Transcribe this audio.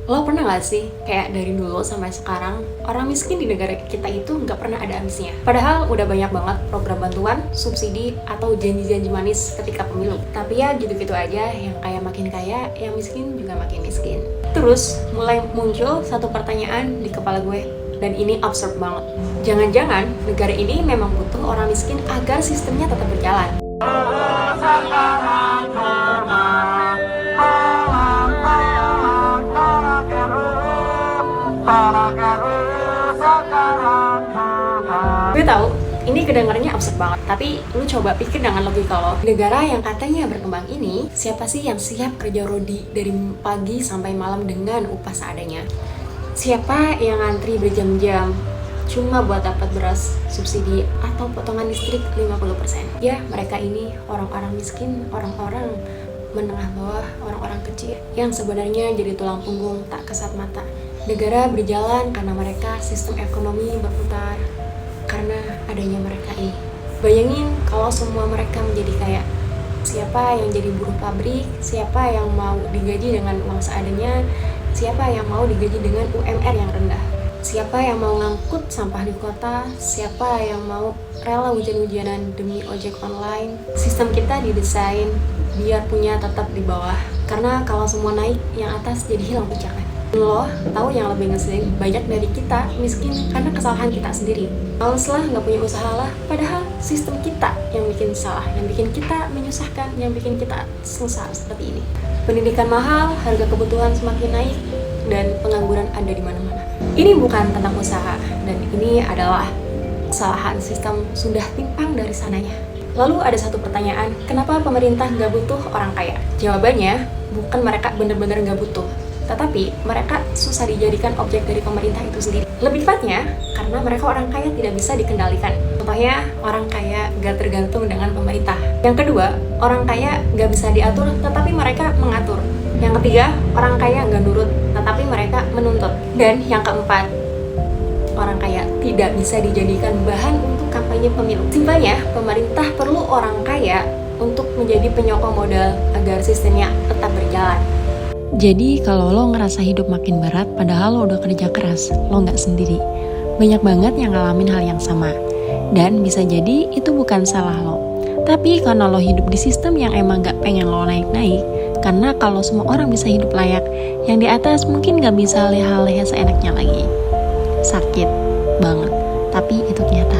Lo pernah gak sih, kayak dari dulu sampai sekarang, orang miskin di negara kita itu nggak pernah ada habisnya. Padahal udah banyak banget program bantuan, subsidi, atau janji-janji manis ketika pemilu. Tapi ya gitu-gitu aja, yang kaya makin kaya, yang miskin juga makin miskin. Terus mulai muncul satu pertanyaan di kepala gue, dan ini absurd banget. Jangan-jangan negara ini memang butuh orang miskin agar sistemnya tetap berjalan. Gue tahu ini kedengarannya absurd banget, tapi lu coba pikir dengan logika lo. Negara yang katanya berkembang ini, siapa sih yang siap kerja rodi dari pagi sampai malam dengan upah seadanya? Siapa yang ngantri berjam-jam cuma buat dapat beras, subsidi, atau potongan listrik 50%? Ya, mereka ini orang-orang miskin, orang-orang menengah bawah, orang-orang kecil yang sebenarnya jadi tulang punggung tak kasat mata. Negara berjalan karena mereka, sistem ekonomi berputar karena adanya mereka ini. Bayangin kalau semua mereka menjadi kaya. Siapa yang jadi buruh pabrik? Siapa yang mau digaji dengan uang seadanya? Siapa yang mau digaji dengan UMR yang rendah? Siapa yang mau ngangkut sampah di kota? Siapa yang mau rela hujan-hujanan demi ojek online? Sistem kita didesain biar punya tetap di bawah. Karena kalau semua naik, yang atas jadi hilang pijakan. Lo tahu yang lebih ngeselin, banyak dari kita miskin karena kesalahan kita sendiri. Males lah, nggak punya usaha lah. Padahal sistem kita yang bikin salah, yang bikin kita menyusahkan, yang bikin kita sengsara seperti ini. Pendidikan mahal, harga kebutuhan semakin naik, dan pengangguran ada di mana-mana. Ini bukan tentang usaha, dan ini adalah kesalahan sistem sudah timpang dari sananya. Lalu ada satu pertanyaan, kenapa pemerintah nggak butuh orang kaya? Jawabannya, bukan mereka benar-benar nggak butuh, tetapi mereka susah dijadikan objek dari pemerintah itu sendiri. Lebih tepatnya, karena mereka orang kaya tidak bisa dikendalikan. Contohnya, orang kaya gak tergantung dengan pemerintah. Yang kedua, orang kaya gak bisa diatur, tetapi mereka mengatur. Yang ketiga, orang kaya gak nurut, tetapi mereka menuntut. Dan yang keempat, orang kaya tidak bisa dijadikan bahan untuk kampanye pemilu. Simpelnya, pemerintah perlu orang kaya untuk menjadi penyokong modal agar sistemnya tetap berjalan. Jadi kalau lo ngerasa hidup makin berat padahal lo udah kerja keras, lo nggak sendiri. Banyak banget yang ngalamin hal yang sama. Dan bisa jadi itu bukan salah lo. Tapi karena lo hidup di sistem yang emang gak pengen lo naik-naik, karena kalau semua orang bisa hidup layak, yang di atas mungkin gak bisa leha-leha seenaknya lagi. Sakit banget, tapi itu kenyataan.